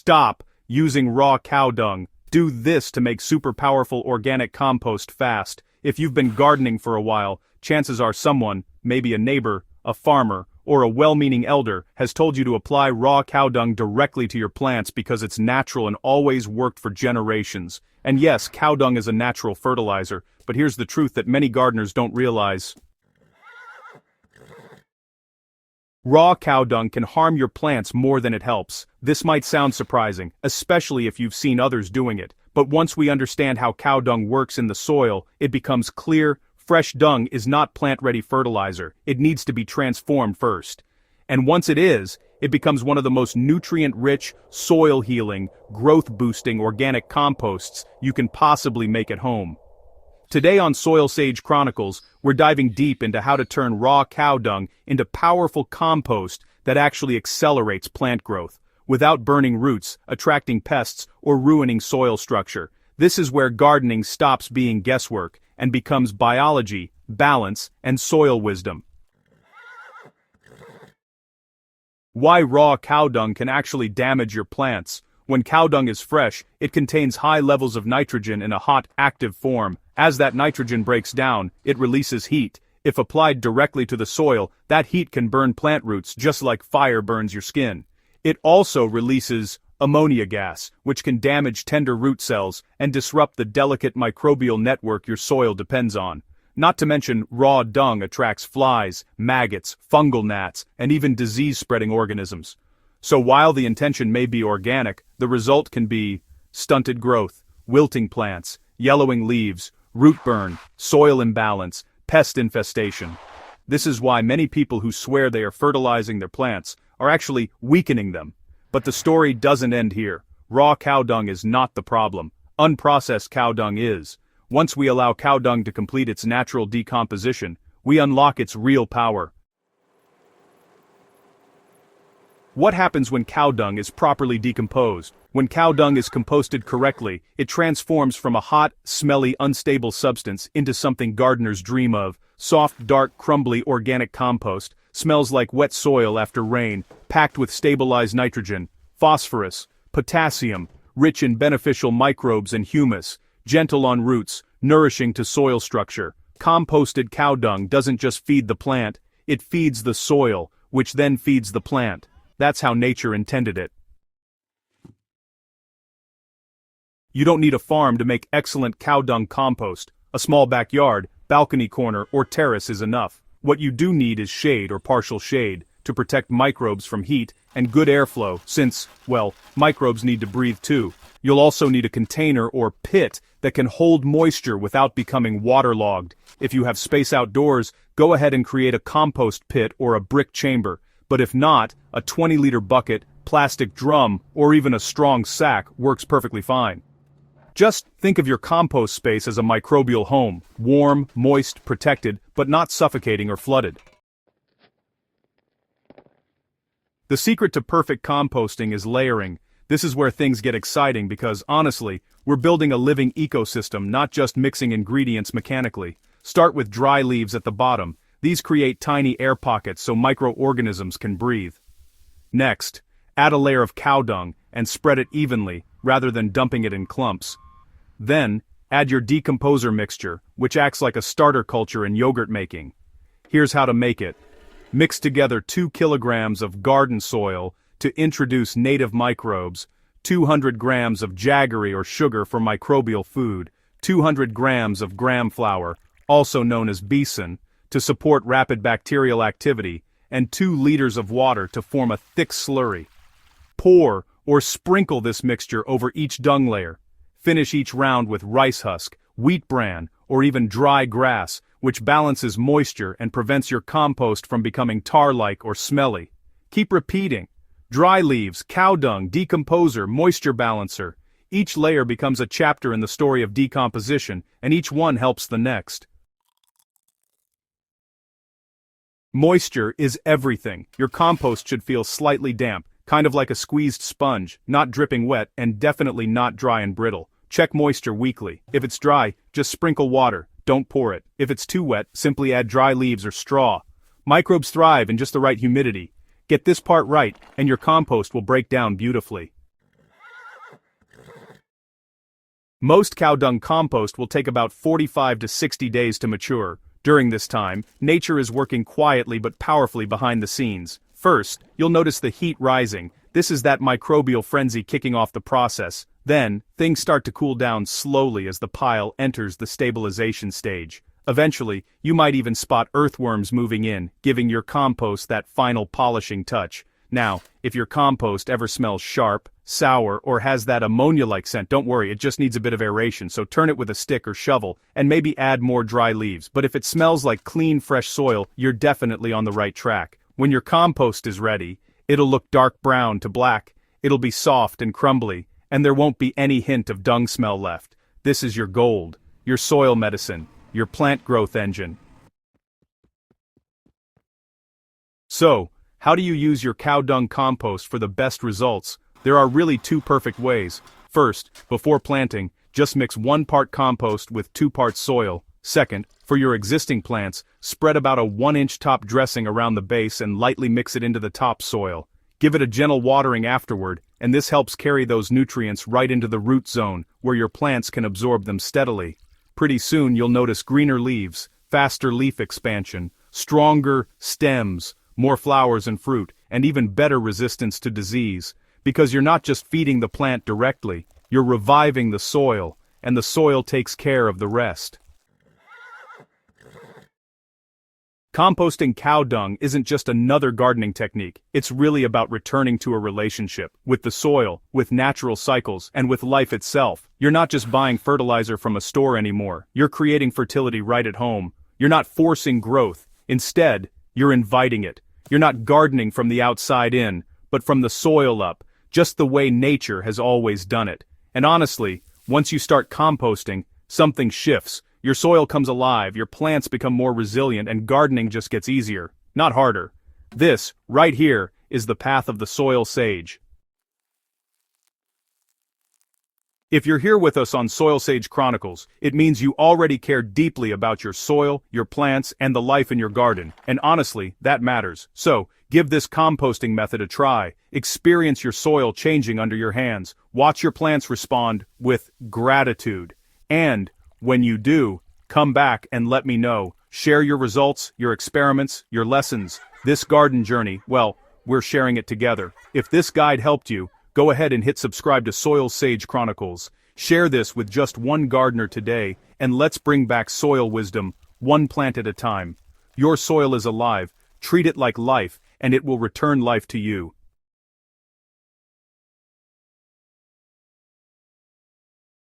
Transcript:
Stop using raw cow dung. Do this to make super powerful organic compost fast. If you've been gardening for a while, chances are someone, maybe a neighbor, a farmer, or a well-meaning elder, has told you to apply raw cow dung directly to your plants because it's natural and always worked for generations. And yes, cow dung is a natural fertilizer, but here's the truth that many gardeners don't realize. Raw cow dung can harm your plants more than it helps. This might sound surprising, especially if you've seen others doing it, but once we understand how cow dung works in the soil, it becomes clear. Fresh dung is not plant-ready fertilizer. It needs to be transformed first. And once it is, it becomes one of the most nutrient-rich, soil-healing, growth-boosting organic composts you can possibly make at home. Today on SoilSage Chronicles, we're diving deep into how to turn raw cow dung into powerful compost that actually accelerates plant growth, without burning roots, attracting pests, or ruining soil structure. This is where gardening stops being guesswork and becomes biology, balance, and soil wisdom. Why raw cow dung can actually damage your plants. When cow dung is fresh, it contains high levels of nitrogen in a hot, active form. As that nitrogen breaks down, it releases heat. If applied directly to the soil, that heat can burn plant roots just like fire burns your skin. It also releases ammonia gas, which can damage tender root cells and disrupt the delicate microbial network your soil depends on. Not to mention, raw dung attracts flies, maggots, fungal gnats, and even disease-spreading organisms. So while the intention may be organic, the result can be stunted growth, wilting plants, yellowing leaves, root burn, soil imbalance, pest infestation. This is why many people who swear they are fertilizing their plants are actually weakening them. But the story doesn't end here. Raw cow dung is not the problem. Unprocessed cow dung is. Once we allow cow dung to complete its natural decomposition, we unlock its real power. What happens when cow dung is properly decomposed? When cow dung is composted correctly, it transforms from a hot, smelly, unstable substance into something gardeners dream of. Soft, dark, crumbly organic compost, smells like wet soil after rain, packed with stabilized nitrogen, phosphorus, potassium, rich in beneficial microbes and humus, gentle on roots, nourishing to soil structure. Composted cow dung doesn't just feed the plant, it feeds the soil, which then feeds the plant. That's how nature intended it. You don't need a farm to make excellent cow dung compost. A small backyard, balcony corner, or terrace is enough. What you do need is shade or partial shade to protect microbes from heat and good airflow since, well, microbes need to breathe too. You'll also need a container or pit that can hold moisture without becoming waterlogged. If you have space outdoors, go ahead and create a compost pit or a brick chamber. But if not, a 20-liter bucket, plastic drum, or even a strong sack works perfectly fine. Just think of your compost space as a microbial home, warm, moist, protected, but not suffocating or flooded. The secret to perfect composting is layering. This is where things get exciting because, honestly, we're building a living ecosystem, not just mixing ingredients mechanically. Start with dry leaves at the bottom. These create tiny air pockets so microorganisms can breathe. Next, add a layer of cow dung and spread it evenly, rather than dumping it in clumps. Then, add your decomposer mixture, which acts like a starter culture in yogurt making. Here's how to make it. Mix together 2 kilograms of garden soil to introduce native microbes, 200 grams of jaggery or sugar for microbial food, 200 grams of gram flour, also known as besan, to support rapid bacterial activity, and 2 liters of water to form a thick slurry. Pour or sprinkle this mixture over each dung layer. Finish each round with rice husk, wheat bran, or even dry grass, which balances moisture and prevents your compost from becoming tar-like or smelly. Keep repeating. Dry leaves, cow dung, decomposer, moisture balancer. Each layer becomes a chapter in the story of decomposition, and each one helps the next. Moisture is everything. Your compost should feel slightly damp, kind of like a squeezed sponge, not dripping wet, and definitely not dry and brittle. Check moisture weekly. If it's dry, just sprinkle water, don't pour it. If it's too wet, simply add dry leaves or straw. Microbes thrive in just the right humidity. Get this part right, and your compost will break down beautifully. Most cow dung compost will take about 45 to 60 days to mature. During this time, nature is working quietly but powerfully behind the scenes. First, you'll notice the heat rising. This is that microbial frenzy kicking off the process. Then, things start to cool down slowly as the pile enters the stabilization stage. Eventually, you might even spot earthworms moving in, giving your compost that final polishing touch. Now, if your compost ever smells sharp, sour, or has that ammonia-like scent, don't worry, it just needs a bit of aeration, so turn it with a stick or shovel, and maybe add more dry leaves. But if it smells like clean, fresh soil, you're definitely on the right track. When your compost is ready, it'll look dark brown to black, it'll be soft and crumbly, and there won't be any hint of dung smell left. This is your gold, your soil medicine, your plant growth engine. So, how do you use your cow dung compost for the best results? There are really two perfect ways. First, before planting, just mix 1 part compost with 2 parts soil. Second, for your existing plants, spread about a 1-inch top dressing around the base and lightly mix it into the top soil. Give it a gentle watering afterward, and this helps carry those nutrients right into the root zone, where your plants can absorb them steadily. Pretty soon you'll notice greener leaves, faster leaf expansion, stronger stems, more flowers and fruit, and even better resistance to disease. Because you're not just feeding the plant directly, you're reviving the soil, and the soil takes care of the rest. Composting cow dung isn't just another gardening technique, it's really about returning to a relationship with the soil, with natural cycles, and with life itself. You're not just buying fertilizer from a store anymore, you're creating fertility right at home. You're not forcing growth, instead, you're inviting it. You're not gardening from the outside in, but from the soil up, just the way nature has always done it. And honestly, once you start composting, something shifts. Your soil comes alive, your plants become more resilient, and gardening just gets easier, not harder. This, right here, is the path of the soil sage. If you're here with us on SoilSage Chronicles, it means you already care deeply about your soil, your plants, and the life in your garden, and honestly, that matters. So, give this composting method a try. Experience your soil changing under your hands. Watch your plants respond with gratitude. And, when you do, come back and let me know. Share your results, your experiments, your lessons. This garden journey, well, we're sharing it together. If this guide helped you, go ahead and hit subscribe to SoilSage Chronicles. Share this with just one gardener today, and let's bring back soil wisdom, one plant at a time. Your soil is alive, treat it like life, and it will return life to you.